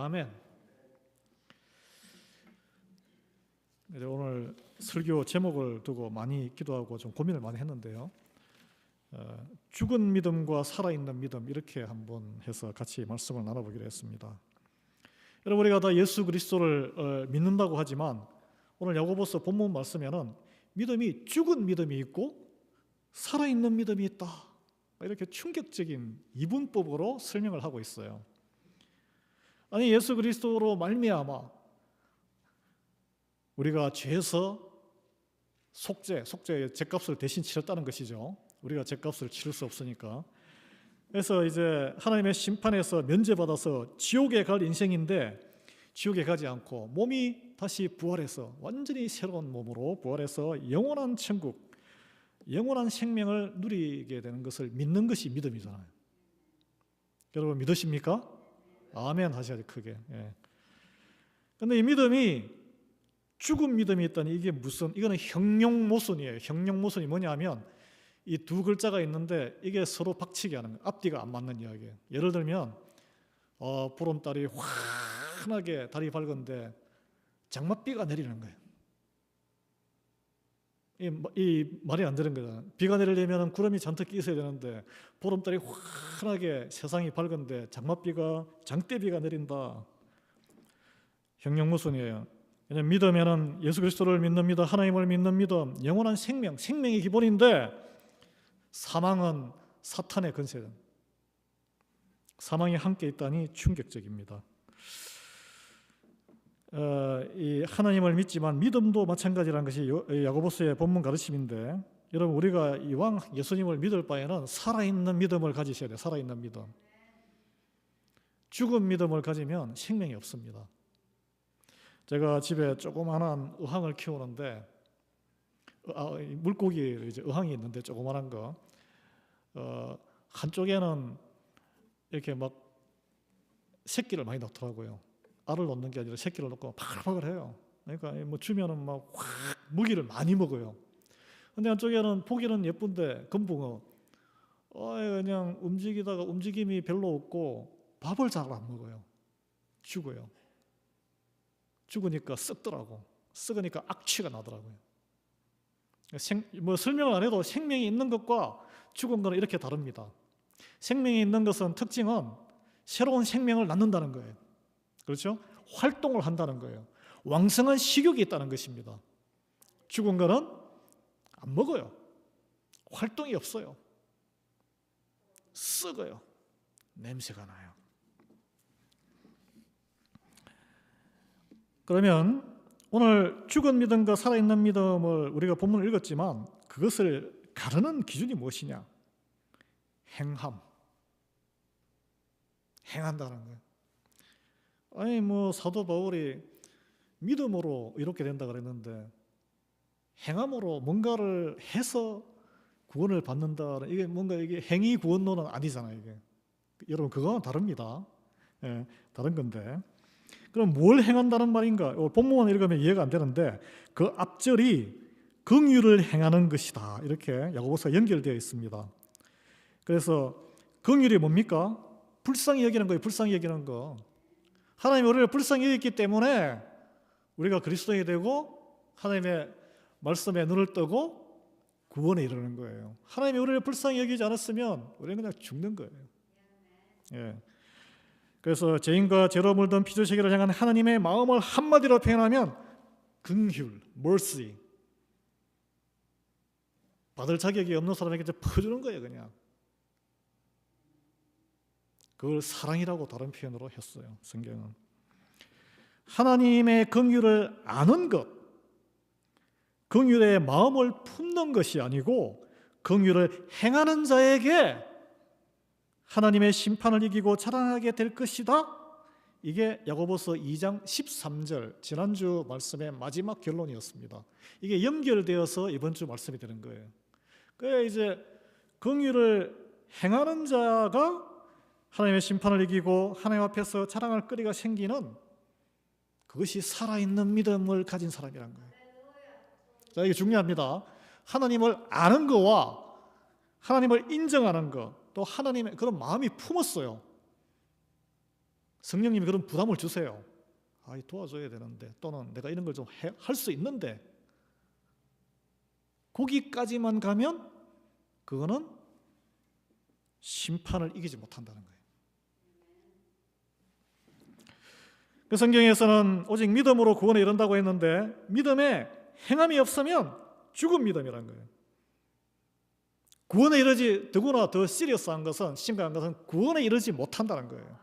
아멘. 이제 오늘 설교 제목을 두고 많이 기도하고 좀 고민을 많이 했는데요. 죽은 믿음과 살아있는 믿음, 이렇게 한번 해서 같이 말씀을 나눠보기로 했습니다. 여러분, 우리가 다 예수 그리스도를 믿는다고 하지만 오늘 야고보서 본문 말씀에는 믿음이 죽은 믿음이 있고 살아있는 믿음이 있다, 이렇게 충격적인 이분법으로 설명을 하고 있어요. 아니, 예수 그리스도로 말미암아 우리가 죄에서 속죄의 죗값을 대신 치렀다는 것이죠. 우리가 죗값을 치를 수 없으니까. 그래서 이제 하나님의 심판에서 면제받아서 지옥에 갈 인생인데 지옥에 가지 않고 몸이 다시 부활해서 완전히 새로운 몸으로 부활해서 영원한 천국, 영원한 생명을 누리게 되는 것을 믿는 것이 믿음이잖아요. 여러분 믿으십니까? 아멘 하셔야지, 크게. 그런데 이 믿음이 죽은 믿음이 있다니, 이거는 형용모순이에요. 형용모순이 뭐냐면 이 두 글자가 있는데 이게 서로 박치기 하는 거예요. 앞뒤가 안 맞는 이야기예요. 예를 들면 보름달이 환하게 달이 밝은데 장맛비가 내리는 거예요. 이 말이 안 되는 거잖아요. 비가 내리려면 구름이 잔뜩 있어야 되는데 보름달이 환하게 세상이 밝은데 장대비가 내린다. 형용모순이에요. 왜냐하면 믿음에는 예수 그리스도를 믿는 믿음, 하나님을 믿는 믿음, 영원한 생명이 기본인데 사망은 사탄의 권세다. 사망이 함께 있다니 충격적입니다. 이 하나님을 믿지만 믿음도 마찬가지라는 것이 야고보서의 본문 가르침인데, 여러분, 우리가 이왕 예수님을 믿을 바에는 살아있는 믿음을 가지셔야 돼요. 살아있는 믿음. 죽은 믿음을 가지면 생명이 없습니다. 제가 집에 조그만한 어항을 키우는데 물고기 이제 어항이 있는데 조그만한 거, 한쪽에는 이렇게 막 새끼를 많이 넣더라고요. 알을 넣는 게 아니라 새끼를 넣고 바글바글해요. 그러니까 뭐 주면은 막 확 먹이를 많이 먹어요. 근데 한쪽에는 보기는 예쁜데 금붕어, 그냥 움직이다가 움직임이 별로 없고 밥을 잘 안 먹어요. 죽어요. 죽으니까 썩더라고. 썩으니까 악취가 나더라고요. 뭐 설명을 안 해도 생명이 있는 것과 죽은 것은 이렇게 다릅니다. 생명이 있는 것은 특징은 새로운 생명을 낳는다는 거예요. 그렇죠? 활동을 한다는 거예요. 왕성한 식욕이 있다는 것입니다. 죽은 것은 안 먹어요. 활동이 없어요. 썩어요. 냄새가 나요. 그러면 오늘 죽은 믿음과 살아있는 믿음을 우리가 본문을 읽었지만 그것을 가르는 기준이 무엇이냐? 행한다는 거예요. 아니, 뭐 사도 바울이 믿음으로 이렇게 된다 그랬는데 행함으로 뭔가를 해서 구원을 받는다, 이게 뭔가 이게 행위 구원론은 아니잖아요. 이게 여러분, 그거는 다릅니다. 다른 건데, 그럼 뭘 행한다는 말인가? 본문만 읽으면 이해가 안 되는데 그 앞절이 긍휼을 행하는 것이다, 이렇게 야고보서가 연결되어 있습니다. 그래서 긍휼이 뭡니까? 불쌍히 여기는 거예요. 불쌍히 여기는 거. 하나님이 우리를 불쌍히 여겼기 때문에 우리가 그리스도인이 되고 하나님의 말씀에 눈을 뜨고 구원에 이르는 거예요. 하나님이 우리를 불쌍히 여기지 않았으면 우리는 그냥 죽는 거예요. 그래서 죄인과 죄로 물든 피조세계를 향한 하나님의 마음을 한마디로 표현하면 긍휼, mercy. 받을 자격이 없는 사람에게 퍼주는 거예요. 그냥 그걸 사랑이라고 다른 표현으로 했어요. 성경은 하나님의 긍휼을 아는 것, 긍휼의 마음을 품는 것이 아니고 긍휼을 행하는 자에게 하나님의 심판을 이기고 자라나게 될 것이다. 이게 야고보서 2장 13절 지난주 말씀의 마지막 결론이었습니다. 이게 연결되어서 이번 주 말씀이 되는 거예요. 그래, 이제 긍휼을 행하는 자가 하나님의 심판을 이기고 하나님 앞에서 자랑할 거리가 생기는, 그것이 살아있는 믿음을 가진 사람이란 거예요. 자, 이게 중요합니다. 하나님을 아는 거와 하나님을 인정하는 것, 또 하나님의 그런 마음이 품었어요. 성령님이 그런 부담을 주세요. 도와줘야 되는데, 또는 내가 이런 걸 좀 할 수 있는데, 거기까지만 가면 그거는 심판을 이기지 못한다는 거예요. 그 성경에서는 오직 믿음으로 구원에 이른다고 했는데, 믿음에 행함이 없으면 죽은 믿음이라는 거예요. 구원에 이르지, 더구나 더 시리어스한 것은, 심각한 것은 구원에 이르지 못한다는 거예요.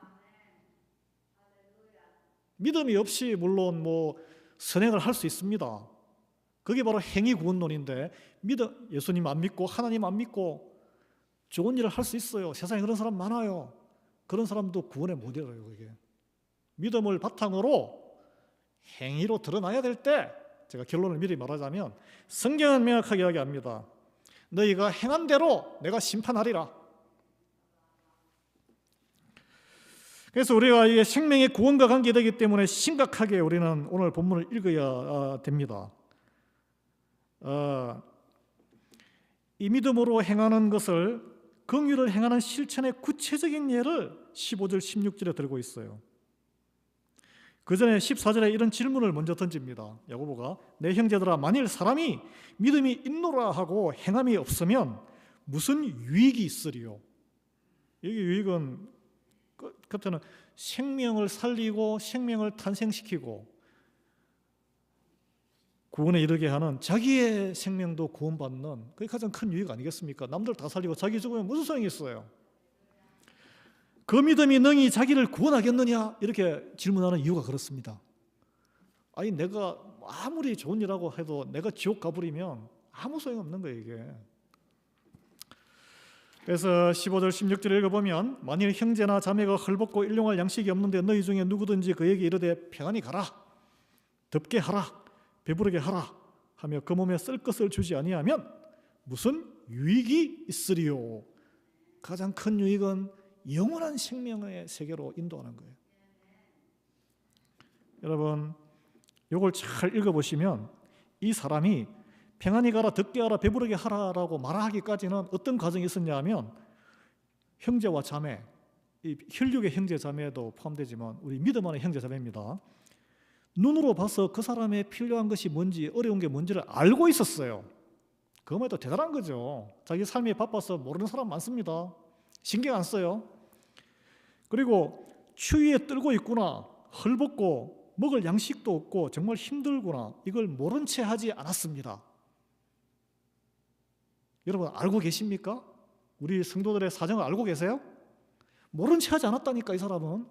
믿음이 없이 물론 선행을 할 수 있습니다. 그게 바로 행위 구원론인데, 예수님 안 믿고 하나님 안 믿고 좋은 일을 할 수 있어요. 세상에 그런 사람 많아요. 그런 사람도 구원에 못 이뤄요. 그게 믿음을 바탕으로 행위로 드러나야 될 때, 제가 결론을 미리 말하자면 성경은 명확하게 이야기합니다. 너희가 행한 대로 내가 심판하리라. 그래서 우리가 이게 생명의 구원과 관계되기 때문에 심각하게 우리는 오늘 본문을 읽어야 됩니다. 이 믿음으로 행하는 것을, 긍휼을 행하는 실천의 구체적인 예를 15절 16절에 들고 있어요. 그 전에 14절에 이런 질문을 먼저 던집니다. 야고보가 내 형제들아, 만일 사람이 믿음이 있노라 하고 행함이 없으면 무슨 유익이 있으리요? 여기 유익은 그때는 생명을 살리고 생명을 탄생시키고 구원에 이르게 하는, 자기의 생명도 구원받는, 그게 가장 큰 유익 아니겠습니까? 남들 다 살리고 자기 죽으면 무슨 소용이 있어요? 그 믿음이 능히 자기를 구원하겠느냐? 이렇게 질문하는 이유가 그렇습니다. 내가 아무리 좋은 일하고 해도 내가 지옥 가버리면 아무 소용없는 거예요, 이게. 그래서 15절 16절 읽어보면, 만일 형제나 자매가 헐벗고 일용할 양식이 없는데 너희 중에 누구든지 그에게 이르되 평안히 가라, 덥게 하라, 배부르게 하라 하며 그 몸에 쓸 것을 주지 아니하면 무슨 유익이 있으리요? 가장 큰 유익은 영원한 생명의 세계로 인도하는 거예요. 여러분, 이걸 잘 읽어보시면 이 사람이 평안히 가라, 덥게 하라, 배부르게 하라라고 말하기까지는 어떤 과정이 있었냐 하면, 형제와 자매, 이 혈육의 형제 자매도 포함되지만 우리 믿음 안의 형제 자매입니다. 눈으로 봐서 그 사람의 필요한 것이 뭔지, 어려운 게 뭔지를 알고 있었어요. 그거만 해도 대단한 거죠. 자기 삶이 바빠서 모르는 사람 많습니다. 신경 안 써요. 그리고 추위에 떨고 있구나, 헐벗고 먹을 양식도 없고 정말 힘들구나, 이걸 모른 채 하지 않았습니다. 여러분 알고 계십니까? 우리 성도들의 사정을 알고 계세요? 모른 채 하지 않았다니까. 이 사람은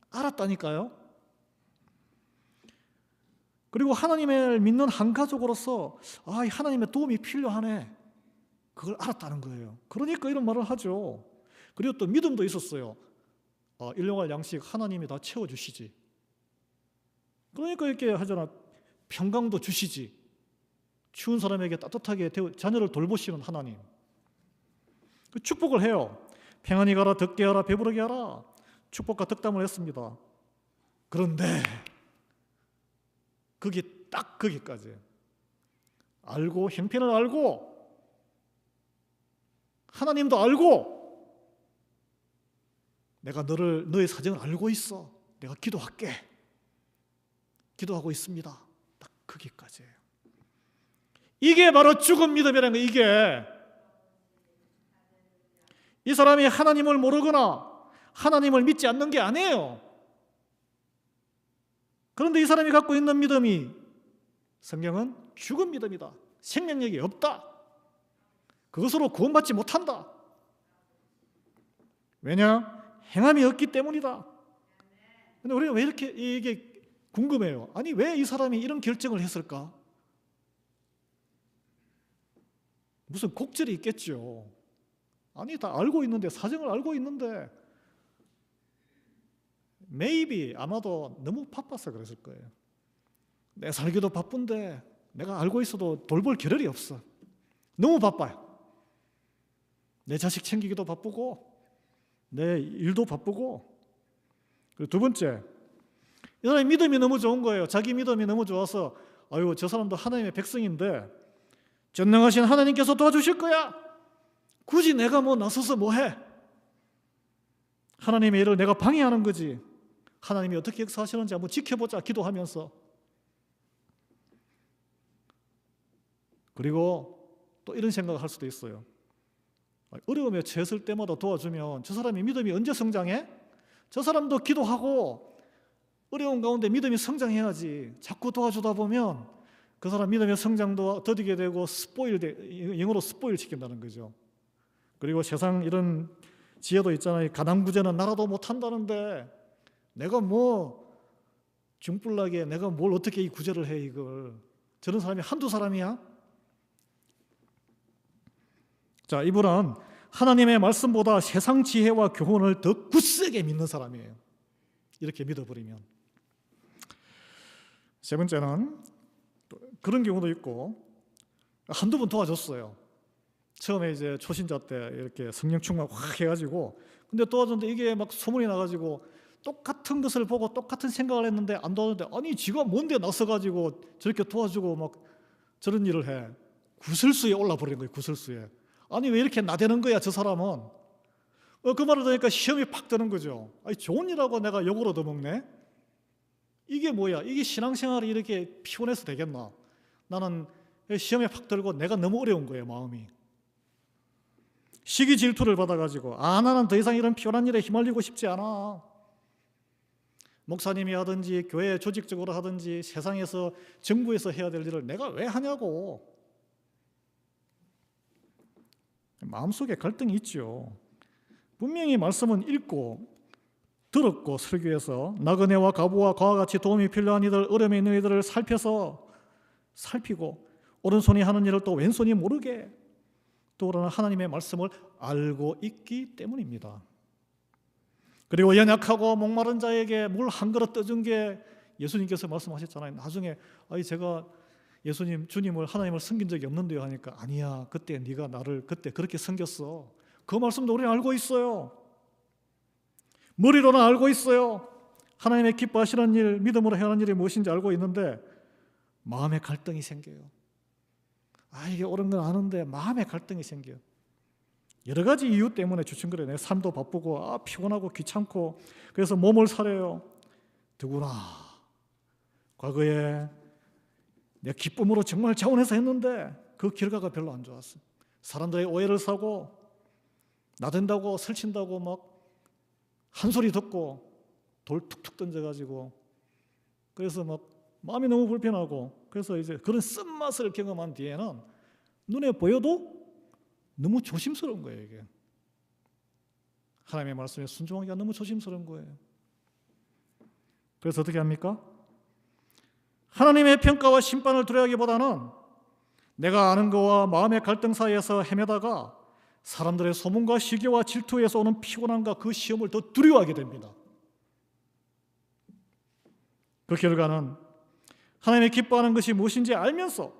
알았다니까요. 그리고 하나님을 믿는 한 가족으로서 하나님의 도움이 필요하네, 그걸 알았다는 거예요. 그러니까 이런 말을 하죠. 그리고 또 믿음도 있었어요. 일용할 양식 하나님이 다 채워주시지. 그러니까 이렇게 하잖아. 평강도 주시지. 추운 사람에게 따뜻하게 자녀를 돌보시는 하나님. 그 축복을 해요. 평안히 가라, 덥게 하라, 배부르게 하라. 축복과 덕담을 했습니다. 그런데 그게 딱 거기까지예요. 알고, 형편을 알고, 하나님도 알고, 내가 너의 사정을 알고 있어, 내가 기도할게, 기도하고 있습니다. 딱 거기까지예요. 이게 바로 죽은 믿음이라는 거예요. 이게 이 사람이 하나님을 모르거나 하나님을 믿지 않는 게 아니에요. 그런데 이 사람이 갖고 있는 믿음이, 성경은 죽은 믿음이다, 생명력이 없다, 그것으로 구원받지 못한다. 왜냐? 행함이 없기 때문이다. 근데 우리가 왜 이렇게 이게 궁금해요. 왜 이 사람이 이런 결정을 했을까? 무슨 곡절이 있겠죠. 다 알고 있는데, 사정을 알고 있는데, maybe 아마도 너무 바빠서 그랬을 거예요. 내 살기도 바쁜데 내가 알고 있어도 돌볼 겨를이 없어. 너무 바빠요. 내 자식 챙기기도 바쁘고 내 일도 바쁘고. 그리고 두 번째, 이 사람의 믿음이 너무 좋은 거예요. 자기 믿음이 너무 좋아서 저 사람도 하나님의 백성인데 전능하신 하나님께서 도와주실 거야, 굳이 내가 나서서 뭐해, 하나님의 일을 내가 방해하는 거지, 하나님이 어떻게 역사하시는지 한번 지켜보자 기도하면서. 그리고 또 이런 생각을 할 수도 있어요. 어려움에 처했을 때마다 도와주면 저 사람이 믿음이 언제 성장해? 저 사람도 기도하고 어려운 가운데 믿음이 성장해야지. 자꾸 도와주다 보면 그 사람 믿음의 성장도 더디게 되고 영어로 스포일 시킨다는 거죠. 그리고 세상 이런 지혜도 있잖아요. 가난구제는 나라도 못한다는데 내가 뭐 중불나게 내가 뭘 어떻게 이 구제를 해 이걸. 저런 사람이 한두 사람이야? 자, 이분은 하나님의 말씀보다 세상 지혜와 교훈을 더 굳세게 믿는 사람이에요. 이렇게 믿어버리면. 세 번째는 그런 경우도 있고, 한두 번 도와줬어요. 처음에 이제 초신자 때 이렇게 성령 충만 확 해가지고, 근데 도와줬는데 이게 막 소문이 나가지고 똑같은 것을 보고 똑같은 생각을 했는데 안 도와줬는데, 아니 지가 뭔데 나서가지고 저렇게 도와주고 막 저런 일을 해. 구설수에 올라버린 거예요. 구설수에. 아니 왜 이렇게 나대는 거야 저 사람은. 그 말을 들으니까 시험이 팍 드는 거죠. 아니 좋은 일하고 내가 욕을 얻어먹네. 이게 뭐야. 이게 신앙생활이 이렇게 피곤해서 되겠나. 나는 시험에 팍 들고 내가 너무 어려운 거예요. 마음이. 시기 질투를 받아가지고 나는 더 이상 이런 피곤한 일에 휘말리고 싶지 않아. 목사님이 하든지 교회 조직적으로 하든지 세상에서 정부에서 해야 될 일을 내가 왜 하냐고. 마음속에 갈등이 있죠. 분명히 말씀은 읽고 들었고 설교에서 나그네와 과부와 그와 같이 도움이 필요한 이들, 어려움에 있는 이들을 살피고 오른손이 하는 일을 또 왼손이 모르게, 또 그러나 하나님의 말씀을 알고 있기 때문입니다. 그리고 연약하고 목마른 자에게 물 한 그릇 떠준 게 예수님께서 말씀하셨잖아요. 나중에 제가 예수님, 주님을, 하나님을 섬긴 적이 없는데요 하니까, 아니야, 그때 네가 나를 그때 그렇게 섬겼어. 그 말씀도 우리는 알고 있어요. 머리로는 알고 있어요. 하나님의 기뻐하시는 일, 믿음으로 행하는 일이 무엇인지 알고 있는데 마음에 갈등이 생겨요. 이게 옳은 건 아는데 마음에 갈등이 생겨요. 여러 가지 이유 때문에 주춤거려요. 내 삶도 바쁘고 피곤하고 귀찮고 그래서 몸을 사려요. 더구나 과거에 내 기쁨으로 정말 자원해서 했는데 그 결과가 별로 안 좋았어. 사람들의 오해를 사고 나댄다고 설친다고 막 한 소리 듣고 돌 툭툭 던져가지고, 그래서 막 마음이 너무 불편하고, 그래서 이제 그런 쓴맛을 경험한 뒤에는 눈에 보여도 너무 조심스러운 거예요. 이게 하나님의 말씀에 순종하기가 너무 조심스러운 거예요. 그래서 어떻게 합니까? 하나님의 평가와 심판을 두려워하기보다는 내가 아는 것과 마음의 갈등 사이에서 헤매다가 사람들의 소문과 시기와 질투에서 오는 피곤함과 그 시험을 더 두려워하게 됩니다. 그 결과는 하나님의 기뻐하는 것이 무엇인지 알면서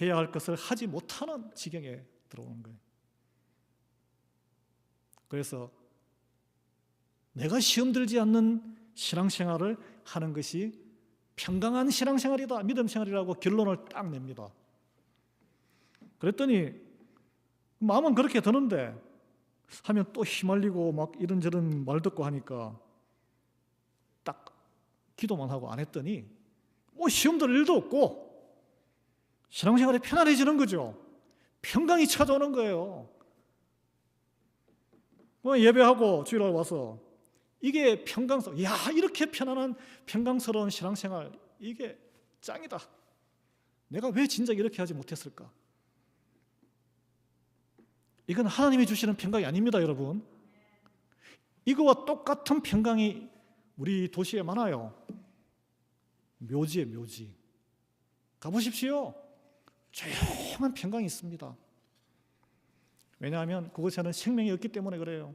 해야 할 것을 하지 못하는 지경에 들어오는 거예요. 그래서 내가 시험 들지 않는 신앙생활을 하는 것이 평강한 신앙생활이다, 믿음생활이라고 결론을 딱 냅니다. 그랬더니 마음은 그렇게 드는데 하면 또 휘말리고 막 이런저런 말 듣고 하니까 딱 기도만 하고 안 했더니 뭐 시험 들 일도 없고 신앙생활이 편안해지는 거죠. 평강이 찾아오는 거예요. 예배하고 주일날 와서 이게 이렇게 편안한 평강스러운 신앙생활, 이게 짱이다. 내가 왜 진작 이렇게 하지 못했을까? 이건 하나님이 주시는 평강이 아닙니다, 여러분. 이거와 똑같은 평강이 우리 도시에 많아요. 묘지에 묘지. 가보십시오. 조용한 평강이 있습니다. 왜냐하면 그곳에는 생명이 없기 때문에 그래요.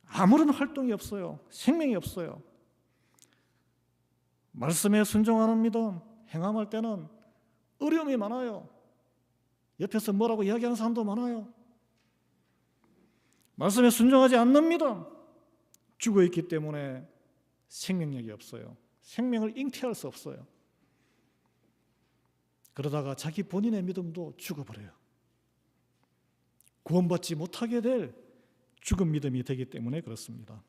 아무런 활동이 없어요. 생명이 없어요. 말씀에 순종하는 믿음, 행함할 때는 어려움이 많아요. 옆에서 뭐라고 이야기하는 사람도 많아요. 말씀에 순종하지 않는 믿음, 죽어있기 때문에 생명력이 없어요. 생명을 잉태할 수 없어요. 그러다가 자기 본인의 믿음도 죽어버려요. 구원받지 못하게 될 죽은 믿음이 되기 때문에 그렇습니다.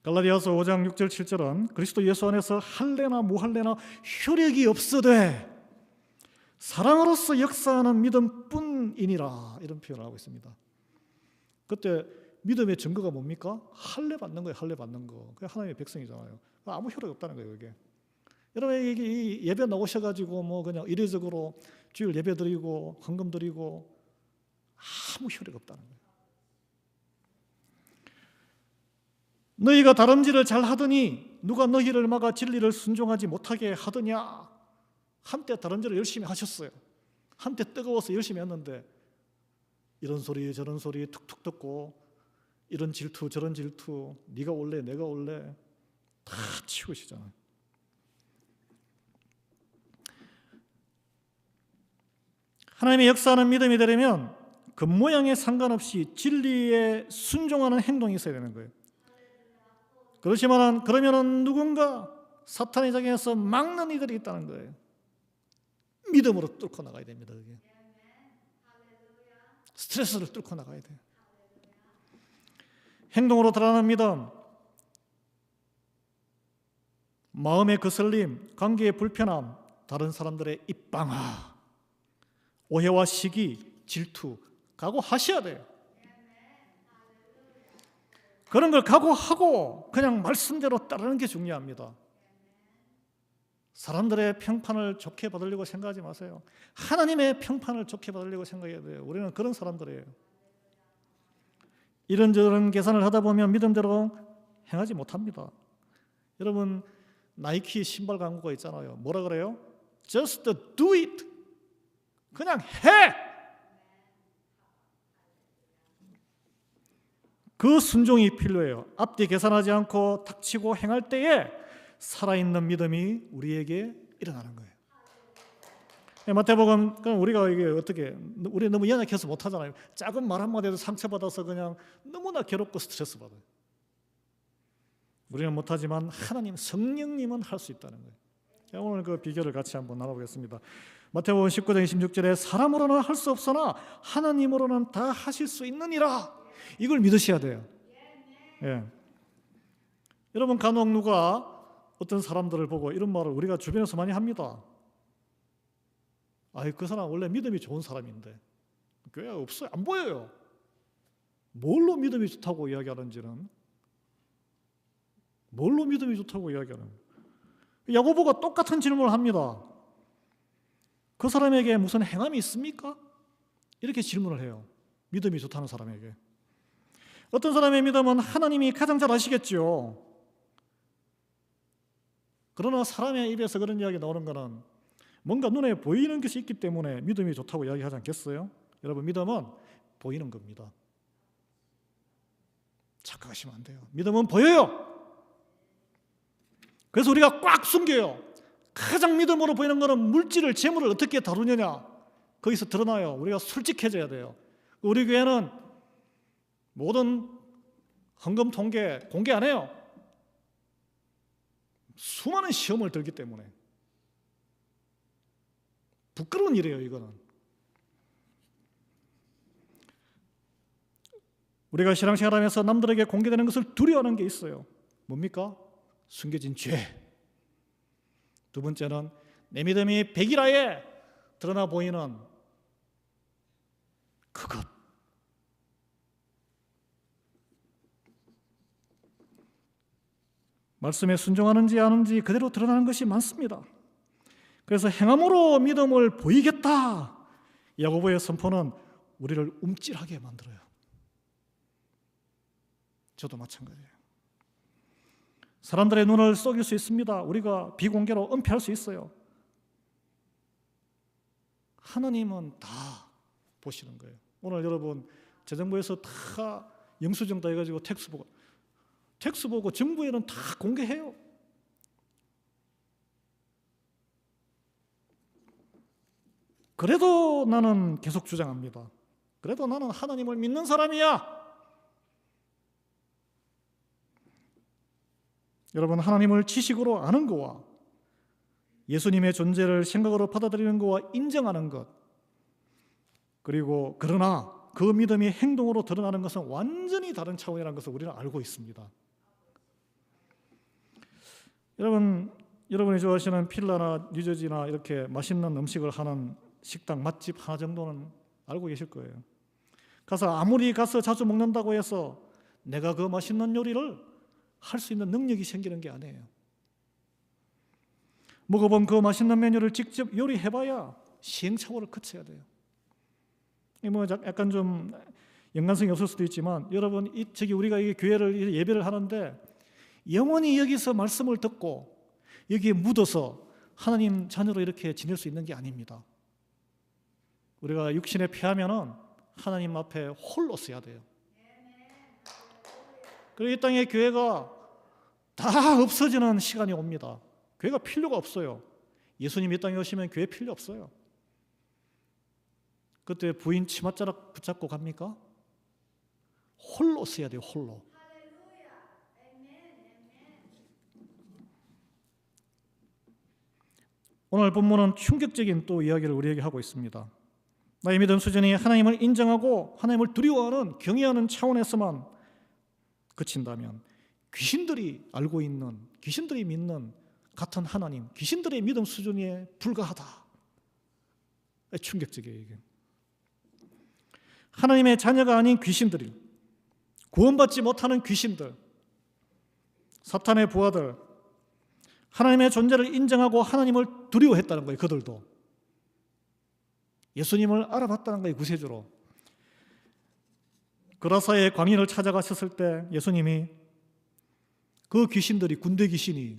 갈라디아서 5장 6절 7절은 그리스도 예수 안에서 할례나 무할례나 효력이 없으되 사랑으로서 역사하는 믿음뿐이니라, 이런 표현을 하고 있습니다. 그때 믿음의 증거가 뭡니까? 할례 받는 거예요. 할례 받는 거. 그게 하나님의 백성이잖아요. 아무 효력이 없다는 거예요. 이게. 여러분, 이 예배 나오셔가지고 뭐 그냥 이례적으로 주일 예배 드리고 헌금 드리고 아무 효력이 없다는 거예요. 너희가 다름질을 잘 하더니 누가 너희를 막아 진리를 순종하지 못하게 하더냐? 한때 다름질을 열심히 하셨어요. 한때 뜨거워서 열심히 했는데 이런 소리 저런 소리 툭툭 듣고 이런 질투 저런 질투, 네가 올래 내가 올래 다 치우시잖아요. 하나님의 역사하는 믿음이 되려면 겉모양에 상관없이 진리에 순종하는 행동이 있어야 되는 거예요. 그러면은 누군가 사탄의 장에서 막는 이들이 있다는 거예요. 믿음으로 뚫고 나가야 됩니다. 그게. 스트레스를 뚫고 나가야 돼요. 행동으로 드러나는 믿음, 마음의 거슬림, 관계의 불편함, 다른 사람들의 입방아, 오해와 시기, 질투 각오하셔야 돼요. 그런 걸 각오하고 그냥 말씀대로 따르는 게 중요합니다. 사람들의 평판을 좋게 받으려고 생각하지 마세요. 하나님의 평판을 좋게 받으려고 생각해야 돼요. 우리는 그런 사람들이에요. 이런저런 계산을 하다 보면 믿음대로 행하지 못합니다. 여러분, 나이키 신발 광고가 있잖아요. 뭐라 그래요? Just do it. 그냥 해. 그 순종이 필요해요. 앞뒤 계산하지 않고 닥치고 행할 때에 살아있는 믿음이 우리에게 일어나는 거예요. 마태복음, 그럼 우리가 이게 어떻게, 우리 너무 연약해서 못하잖아요. 작은 말 한마디에도 상처받아서 그냥 너무나 괴롭고 스트레스 받아요. 우리는 못하지만 하나님, 성령님은 할 수 있다는 거예요. 제가 오늘 그 비결을 같이 한번 나눠보겠습니다. 마태복음 19장 26절에 사람으로는 할 수 없으나 하나님으로는 다 하실 수 있느니라. 이걸 믿으셔야 돼요. 예. 여러분, 간혹 누가 어떤 사람들을 보고 이런 말을 우리가 주변에서 많이 합니다. 아이, 그 사람 원래 믿음이 좋은 사람인데 교회 없어요. 안 보여요. 뭘로 믿음이 좋다고 이야기하는지는, 뭘로 믿음이 좋다고 이야기하는, 야고보가 똑같은 질문을 합니다. 그 사람에게 무슨 행함이 있습니까? 이렇게 질문을 해요. 믿음이 좋다는 사람에게. 어떤 사람의 믿음은 하나님이 가장 잘 아시겠죠. 그러나 사람의 입에서 그런 이야기 나오는 것은 뭔가 눈에 보이는 것이 있기 때문에 믿음이 좋다고 이야기하지 않겠어요? 여러분, 믿음은 보이는 겁니다. 착각하시면 안 돼요. 믿음은 보여요. 그래서 우리가 꽉 숨겨요. 가장 믿음으로 보이는 것은 물질을, 재물을 어떻게 다루느냐, 거기서 드러나요. 우리가 솔직해져야 돼요. 우리 교회는 모든 헌금 통계 공개 안 해요. 수많은 시험을 들기 때문에. 부끄러운 일이에요, 이거는. 우리가 신앙생활하면서 남들에게 공개되는 것을 두려워하는 게 있어요. 뭡니까? 숨겨진 죄. 두 번째는 내 믿음이 백일하에 드러나 보이는 그것. 말씀에 순종하는지 아는지 그대로 드러나는 것이 많습니다. 그래서 행함으로 믿음을 보이겠다. 야고보의 선포는 우리를 움찔하게 만들어요. 저도 마찬가지예요. 사람들의 눈을 속일 수 있습니다. 우리가 비공개로 은폐할 수 있어요. 하나님은 다 보시는 거예요. 오늘 여러분, 재정부에서 다 영수증 다 해가지고 텍스 보고 정부에는 다 공개해요. 그래도 나는 계속 주장합니다. 그래도 나는 하나님을 믿는 사람이야. 여러분, 하나님을 지식으로 아는 거와 예수님의 존재를 생각으로 받아들이는 거와 인정하는 것, 그리고 그러나 그 믿음이 행동으로 드러나는 것은 완전히 다른 차원이라는 것을 우리는 알고 있습니다. 여러분이 좋아하시는 필라나 뉴저지나 이렇게 맛있는 음식을 하는 식당 맛집 하나 정도는 알고 계실 거예요. 아무리 가서 자주 먹는다고 해서 내가 그 맛있는 요리를 할 수 있는 능력이 생기는 게 아니에요. 먹어본 그 맛있는 메뉴를 직접 요리해봐야 시행착오를 거쳐야 돼요. 약간 좀 연관성이 없을 수도 있지만, 여러분, 우리가 이 교회를 예배를 하는데 영원히 여기서 말씀을 듣고 여기에 묻어서 하나님 자녀로 이렇게 지낼 수 있는 게 아닙니다. 우리가 육신에 패하면은 하나님 앞에 홀로 서야 돼요. 그리고 이 땅에 교회가 다 없어지는 시간이 옵니다. 교회가 필요가 없어요. 예수님 이 땅에 오시면 교회 필요 없어요. 그때 부인 치맛자락 붙잡고 갑니까? 홀로 서야 돼요. 홀로. 오늘 본문은 충격적인 또 이야기를 우리에게 하고 있습니다. 나의 믿음 수준이 하나님을 인정하고 하나님을 두려워하는 경외하는 차원에서만 그친다면 귀신들이 알고 있는, 귀신들이 믿는 같은 하나님, 귀신들의 믿음 수준에 불과하다. 충격적이에요, 이게. 하나님의 자녀가 아닌 귀신들이, 구원받지 못하는 귀신들, 사탄의 부하들, 하나님의 존재를 인정하고 하나님을 두려워했다는 거예요. 그들도 예수님을 알아봤다는 거예요. 구세주로. 그라사의 광인을 찾아가셨을 때 예수님이, 그 귀신들이, 군대 귀신이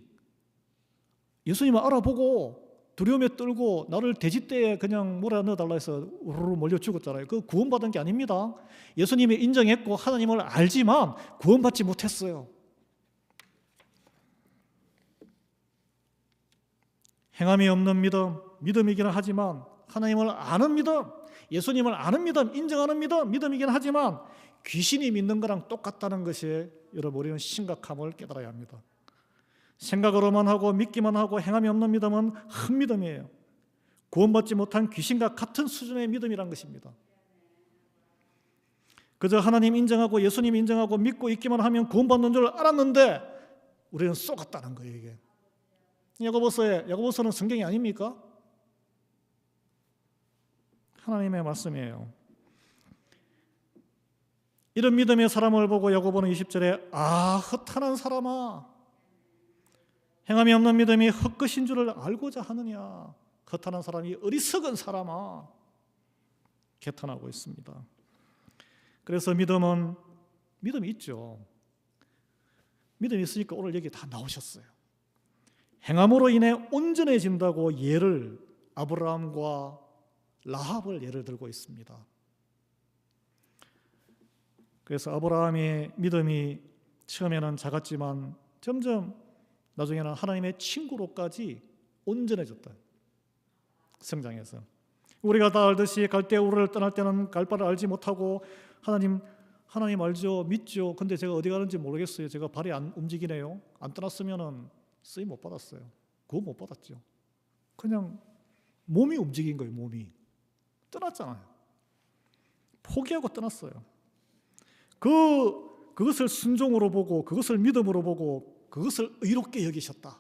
예수님을 알아보고 두려움에 떨고 나를 돼지떼에 그냥 몰아넣어달라 해서 우르르 몰려 죽었잖아요. 그 구원받은 게 아닙니다. 예수님이 인정했고 하나님을 알지만 구원받지 못했어요. 행함이 없는 믿음, 믿음이기는 하지만 하나님을 아는 믿음, 예수님을 아는 믿음, 인정하는 믿음, 믿음이긴 하지만 귀신이 믿는 거랑 똑같다는 것이 여러분, 우리는 심각함을 깨달아야 합니다. 생각으로만 하고 믿기만 하고 행함이 없는 믿음은 헛믿음이에요. 구원받지 못한 귀신과 같은 수준의 믿음이란 것입니다. 그저 하나님 인정하고 예수님 인정하고 믿고 있기만 하면 구원받는 줄 알았는데 우리는 속았다는 거예요. 이게 야고보서는 성경이 아닙니까? 하나님의 말씀이에요. 이런 믿음의 사람을 보고 야고보는 20절에 헛하는 사람아, 행함이 없는 믿음이 헛것인 줄을 알고자 하느냐. 헛하는 사람이 어리석은 사람아, 개탄하고 있습니다. 그래서 믿음이 있죠. 믿음이 있으니까 오늘 여기 다 나오셨어요. 행함으로 인해 온전해진다고 예를, 아브라함과 라합을 예를 들고 있습니다. 그래서 아브라함의 믿음이 처음에는 작았지만 점점 나중에는 하나님의 친구로까지 온전해졌다. 성장해서. 우리가 다 알듯이 갈대우르를 떠날 때는 갈 바를 알지 못하고 하나님 알죠, 믿죠. 근데 제가 어디 가는지 모르겠어요. 제가 발이 안 움직이네요. 안 떠났으면은 쓰임 못 받았어요. 그거 못 받았죠. 그냥 몸이 움직인 거예요. 몸이 떠났잖아요. 포기하고 떠났어요. 그것을 순종으로 보고, 그것을 믿음으로 보고, 그것을 의롭게 여기셨다.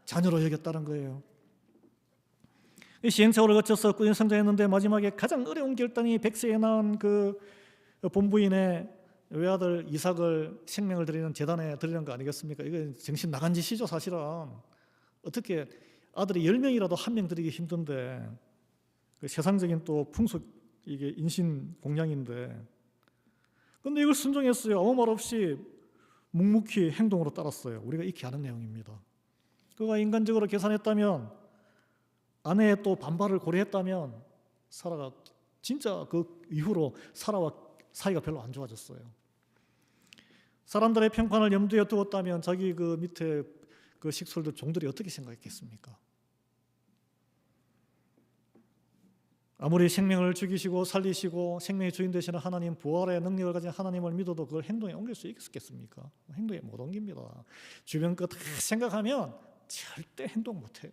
자녀로 여겼다는 거예요. 시행착오를 거쳐서 꾸준히 성장했는데 마지막에 가장 어려운 결단이 100세에 낳은 그 본부인의 외아들 이삭을 생명을 드리는 제단에 드리는 거 아니겠습니까? 이거 정신 나간 짓이죠, 사실은. 어떻게 아들이 10명이라도 한 명 드리기 힘든데, 그 세상적인 또 풍속, 이게 인신 공양인데, 근데 이걸 순종했어요. 아무 말 없이 묵묵히 행동으로 따랐어요. 우리가 익히 아는 내용입니다. 그가 인간적으로 계산했다면, 아내의 또 반발을 고려했다면 사라가 진짜 그 이후로 사라와 사이가 별로 안 좋아졌어요. 사람들의 평판을 염두에 두었다면 자기 그 밑에 그 식솔들 종들이 어떻게 생각했겠습니까? 아무리 생명을 죽이시고 살리시고 생명의 주인 되시는 하나님, 부활의 능력을 가진 하나님을 믿어도 그걸 행동에 옮길 수 있겠습니까? 행동에 못 옮깁니다. 주변 것 다 생각하면 절대 행동 못해요.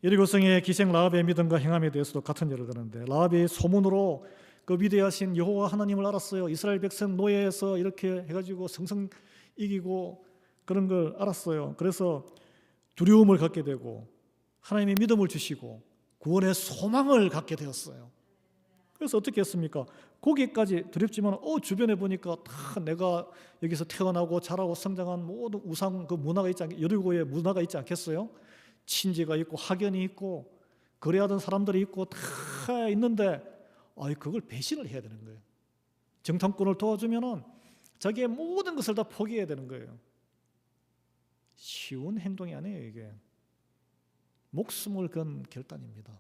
여리고성의 기생 라합의 믿음과 행함에 대해서도 같은 예를 드는데, 라합이 소문으로 그 위대하신 여호와 하나님을 알았어요. 이스라엘 백성 노예에서 이렇게 해가지고 이기고 그런 걸 알았어요. 그래서 두려움을 갖게 되고 하나님의 믿음을 주시고 구원의 소망을 갖게 되었어요. 그래서 어떻게 했습니까? 거기까지 두렵지만 주변에 보니까 다 내가 여기서 태어나고 자라고 성장한 모든 우상 그 문화가 있지 않 여리고의 문화가 있지 않겠어요? 친지가 있고 학연이 있고 거래하던 사람들이 있고 다 있는데 그걸 배신을 해야 되는 거예요. 정탐꾼을 도와주면은 자기의 모든 것을 다 포기해야 되는 거예요. 쉬운 행동이 아니에요. 이게 목숨을 건 결단입니다.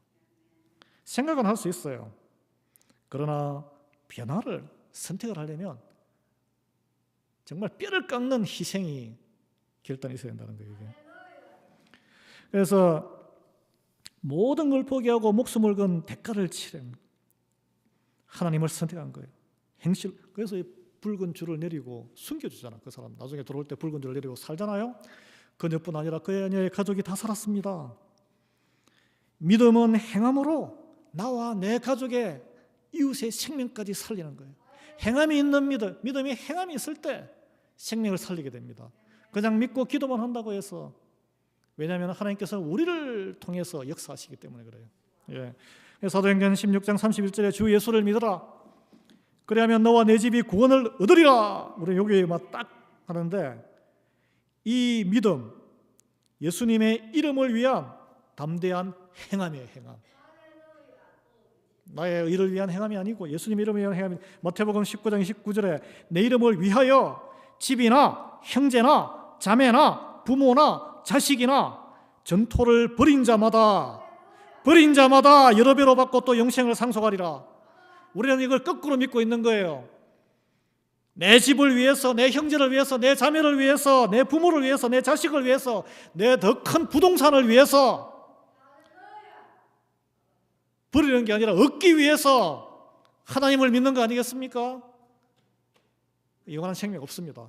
생각은 할 수 있어요. 그러나 변화를 선택을 하려면 정말 뼈를 깎는 희생이 결단이 있어야 된다는 거예요. 이게. 그래서 모든 걸 포기하고 목숨을 건 대가를 치른 하나님을 선택한 거예요. 행실. 그래서 이 붉은 줄을 내리고 숨겨주잖아. 그 사람 나중에 들어올 때 붉은 줄을 내리고 살잖아요. 그녀뿐 아니라 그의 아내의 가족이 다 살았습니다. 믿음은 행함으로 나와 내 가족의 이웃의 생명까지 살리는 거예요. 행함이 있는 믿음이 행함이 있을 때 생명을 살리게 됩니다. 그냥 믿고 기도만 한다고 해서, 왜냐하면 하나님께서 우리를 통해서 역사하시기 때문에 그래요. 예. 사도행전 16장 31절에 주 예수를 믿어라. 그래야면 너와 내 집이 구원을 얻으리라. 우리 여기 막 딱 하는데, 이 믿음, 예수님의 이름을 위한 담대한 행함이에요. 행함. 나의 일을 위한 행함이 아니고 예수님 이름을 위한 행함이. 마태복음 19장 29절에 내 이름을 위하여 집이나 형제나 자매나 부모나 자식이나 전토를 벌인 자마다 여러 배로 받고 또 영생을 상속하리라. 우리는 이걸 거꾸로 믿고 있는 거예요. 내 집을 위해서, 내 형제를 위해서, 내 자매를 위해서, 내 부모를 위해서, 내 자식을 위해서, 내 더 큰 부동산을 위해서 버리는 게 아니라 얻기 위해서 하나님을 믿는 거 아니겠습니까? 영원한 생명 없습니다.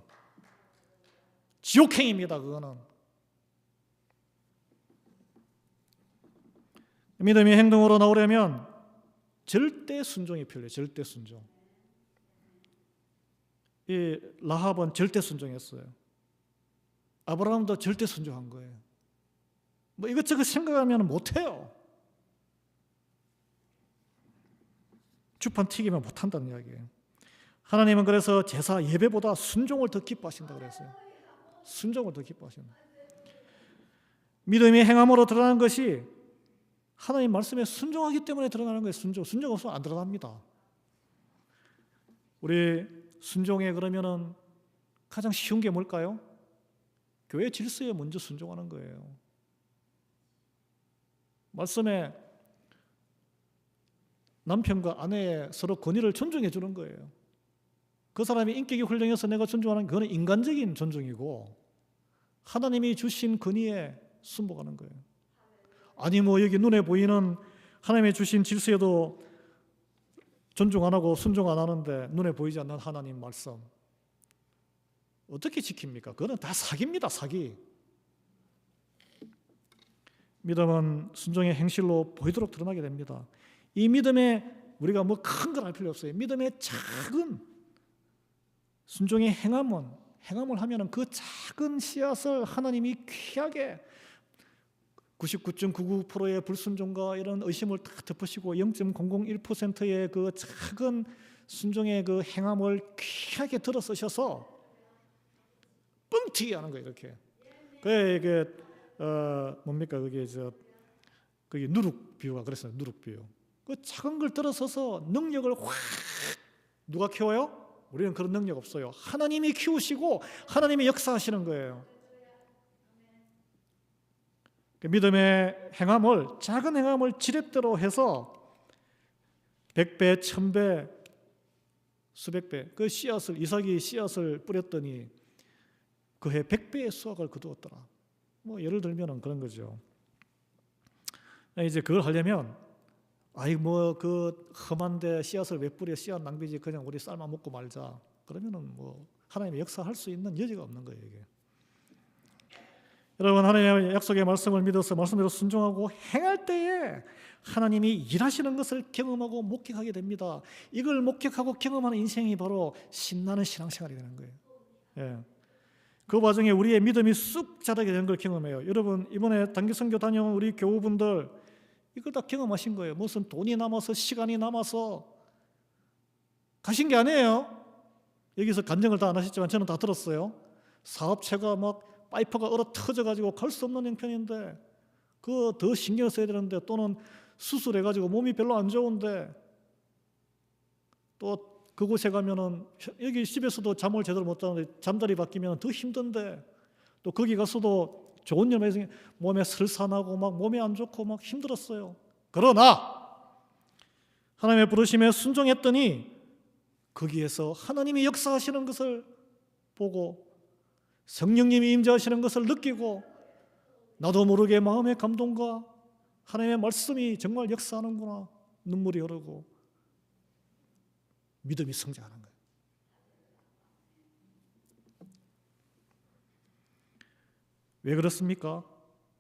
지옥행입니다. 그거는. 믿음이 행동으로 나오려면 절대 순종이 필요해요. 절대 순종. 이 라합은 절대 순종했어요. 아브라함도 절대 순종한 거예요. 뭐 이것저것 생각하면 못해요. 주판 튀기면 못한다는 이야기예요. 하나님은 그래서 제사 예배보다 순종을 더 기뻐하신다고 그랬어요. 순종을 더 기뻐하신다. 믿음이 행함으로 드러나는 것이 하나님 말씀에 순종하기 때문에 드러나는 거예요. 순종 없으면 안 드러납니다. 우리 순종에 그러면은 가장 쉬운 게 뭘까요? 교회 질서에 먼저 순종하는 거예요. 말씀에 남편과 아내의 서로 권위를 존중해 주는 거예요. 그 사람이 인격이 훌륭해서 내가 존중하는 그건 인간적인 존중이고, 하나님이 주신 권위에 순복하는 거예요. 아니 뭐 여기 눈에 보이는 하나님이 주신 질서에도 존중 안 하고 순종 안 하는데 눈에 보이지 않는 하나님 말씀 어떻게 지킵니까? 그거는 다 사기입니다. 사기. 믿음은 순종의 행실로 보이도록 드러나게 됩니다. 이 믿음에 우리가 뭐 큰 걸 할 필요 없어요. 믿음의 작은 순종의 행함을 하면 그 작은 씨앗을 하나님이 귀하게 99.99%의 불순종과 이런 의심을 다 덮으시고 0.001%의 그 작은 순종의 그 행함을 귀하게 들어 쓰셔서 뻥튀기 하는 거예요. 이렇게. 그게 뭡니까? 그게 누룩 비유가 그랬어요. 누룩 비유. 그 작은 걸 들어서서 능력을 확 누가 키워요? 우리는 그런 능력 없어요. 하나님이 키우시고 하나님이 역사하시는 거예요. 믿음의 행함을, 작은 행함을 지렛대로 해서 100배, 1000배, 수백 배, 그 씨앗을, 이삭이 씨앗을 뿌렸더니 그해 100배의 수확을 거두었더라. 뭐 예를 들면 그런 거죠. 이제 그걸 하려면 그 험한데 씨앗을 왜 뿌려? 씨앗 낭비지. 그냥 우리 삶아 먹고 말자. 그러면은 뭐 하나님의 역사할 수 있는 여지가 없는 거예요. 이게. 여러분, 하나님의 약속의 말씀을 믿어서 말씀대로 순종하고 행할 때에 하나님이 일하시는 것을 경험하고 목격하게 됩니다. 이걸 목격하고 경험하는 인생이 바로 신나는 신앙생활이 되는 거예요. 예. 그 과정에 우리의 믿음이 쑥 자라게 된 걸 경험해요. 여러분 이번에 단기 선교 다녀온 우리 교우분들 이걸 다 경험하신 거예요. 무슨 돈이 남아서 시간이 남아서 가신 게 아니에요. 여기서 간증을 다 안 하셨지만 저는 다 들었어요. 사업체가 막 파이프가 얼어 터져가지고 갈 수 없는 형편인데 그 더 신경을 써야 되는데, 또는 수술해가지고 몸이 별로 안 좋은데 또 그곳에 가면은 여기 집에서도 잠을 제대로 못 자는데 잠자리 바뀌면 더 힘든데, 또 거기 가서도 좋은 일만 있으니 몸에 설사나고 막 몸이 안 좋고 막 힘들었어요. 그러나 하나님의 부르심에 순종했더니 거기에서 하나님이 역사하시는 것을 보고 성령님이 임재하시는 것을 느끼고 나도 모르게 마음의 감동과 하나님의 말씀이 정말 역사하는구나, 눈물이 흐르고 믿음이 성장하는 거예요. 왜 그렇습니까?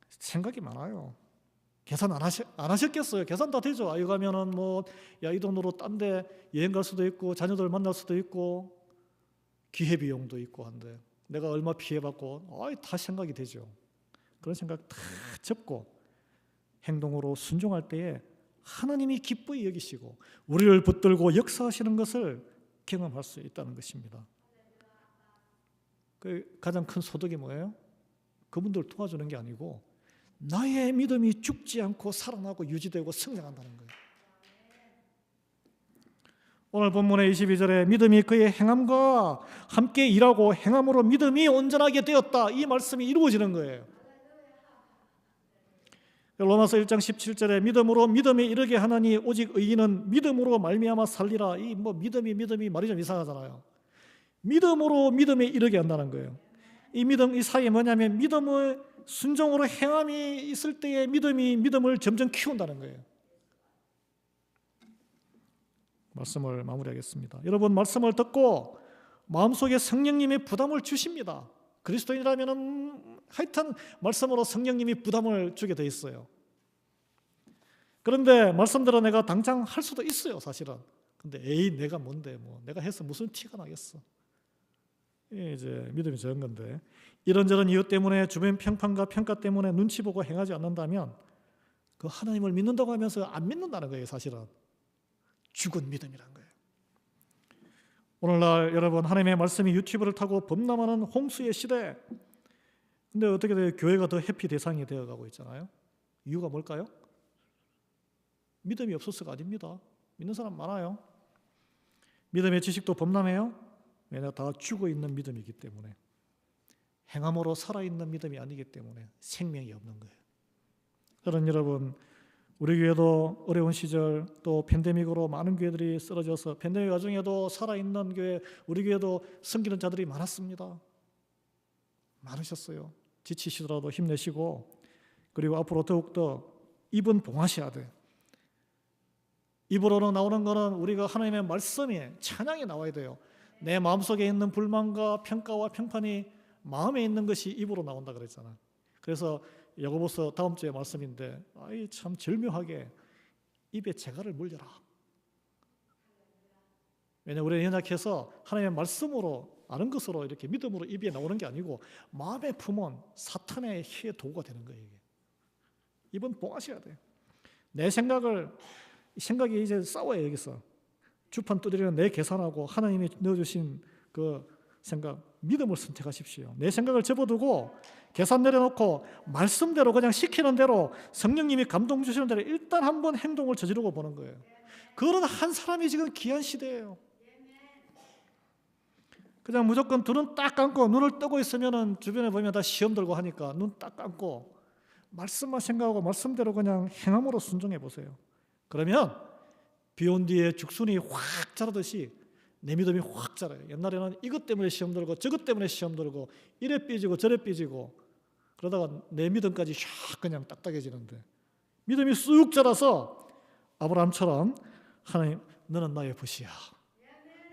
생각이 많아요. 계산 안 하셨겠어요? 계산 다 되죠. 이거 가면은 이 돈으로 딴 데 여행 갈 수도 있고 자녀들 만날 수도 있고 기회비용도 있고 한데 내가 얼마 피해받고 다 생각이 되죠. 그런 생각 다 접고 행동으로 순종할 때에 하나님이 기쁘게 여기시고 우리를 붙들고 역사하시는 것을 경험할 수 있다는 것입니다. 그 가장 큰 소득이 뭐예요? 그분들 도와주는 게 아니고 나의 믿음이 죽지 않고 살아나고 유지되고 성장한다는 거예요. 오늘 본문의 22절에 믿음이 그의 행함과 함께 일하고 행함으로 믿음이 온전하게 되었다, 이 말씀이 이루어지는 거예요. 로마서 1장 17절에 믿음으로 믿음에 이르게 하나니 오직 의인은 믿음으로 말미암아 살리라. 이 믿음이 말이 좀 이상하잖아요. 믿음으로 믿음에 이르게 한다는 거예요. 이 믿음, 이 사이에 뭐냐면 믿음을 순종으로 행함이 있을 때에 믿음이 믿음을 점점 키운다는 거예요. 말씀을 마무리하겠습니다. 여러분 말씀을 듣고 마음속에 성령님이 부담을 주십니다. 그리스도인이라면 하여튼 말씀으로 성령님이 부담을 주게 돼 있어요. 그런데 말씀대로 내가 당장 할 수도 있어요, 사실은. 근데 내가 뭔데 내가 해서 무슨 티가 나겠어. 이제 믿음이 적은 건데, 이런저런 이유 때문에 주변 평판과 평가 때문에 눈치 보고 행하지 않는다면 그 하나님을 믿는다고 하면서 안 믿는다는 거예요, 사실은. 죽은 믿음이란 거예요. 오늘날 여러분 하나님의 말씀이 유튜브를 타고 범람하는 홍수의 시대. 근데 어떻게 돼요? 교회가 더 해피 대상이 되어가고 있잖아요. 이유가 뭘까요? 믿음이 없어서가 아닙니다. 믿는 사람 많아요. 믿음의 지식도 범람해요. 왜냐, 다 죽어있는 믿음이기 때문에, 행함으로 살아있는 믿음이 아니기 때문에 생명이 없는 거예요. 그런 여러분, 우리 교회도 어려운 시절 또 팬데믹으로 많은 교회들이 쓰러져서 팬데믹 와중에도 살아있는 교회, 우리 교회도 섬기는 자들이 많았습니다. 많으셨어요. 지치시더라도 힘내시고, 그리고 앞으로 더욱더 입은 봉하셔야 돼. 입으로는 나오는 거는 우리가 하나님의 말씀이 찬양이 나와야 돼요. 내 마음속에 있는 불만과 평가와 평판이 마음에 있는 것이 입으로 나온다 그랬잖아. 그래서 야고보서 다음 주에 말씀인데 참 절묘하게 입에 재갈을 물려라. 왜냐하면 우리는 연약해서 하나님의 말씀으로 아는 것으로 이렇게 믿음으로 입에 나오는 게 아니고 마음에 품은 사탄의 희의 도구가 되는 거예요. 이게. 입은 봉하셔야 돼요. 내 생각이 이제 싸워요. 여기서 주판 두드리는 내 계산하고 하나님이 넣어주신 그 생각, 믿음을 선택하십시오. 내 생각을 접어두고 계산 내려놓고 말씀대로 그냥 시키는 대로 성령님이 감동 주시는 대로 일단 한번 행동을 저지르고 보는 거예요. 그런 한 사람이 지금 귀한 시대예요. 그냥 무조건 두 눈 딱 감고 눈을 뜨고 있으면 주변에 보면 다 시험 들고 하니까 눈 딱 감고 말씀만 생각하고 말씀대로 그냥 행함으로 순종해 보세요. 그러면 비 온 뒤에 죽순이 확 자라듯이 내 믿음이 확 자라요. 옛날에는 이것 때문에 시험 들고 저것 때문에 시험 들고 이래 삐지고 저래 삐지고 그러다가 내 믿음까지 샥 그냥 딱딱해지는데 믿음이 쑥 자라서 아브라함처럼 하나님 너는 나의 벗이야.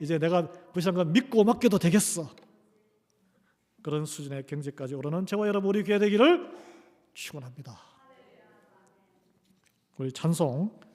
이제 내가 벗이한 건 믿고 맡겨도 되겠어. 그런 수준의 경제까지 오르는 저와 여러분 우리 교회 되기를 축원합니다. 우리 찬송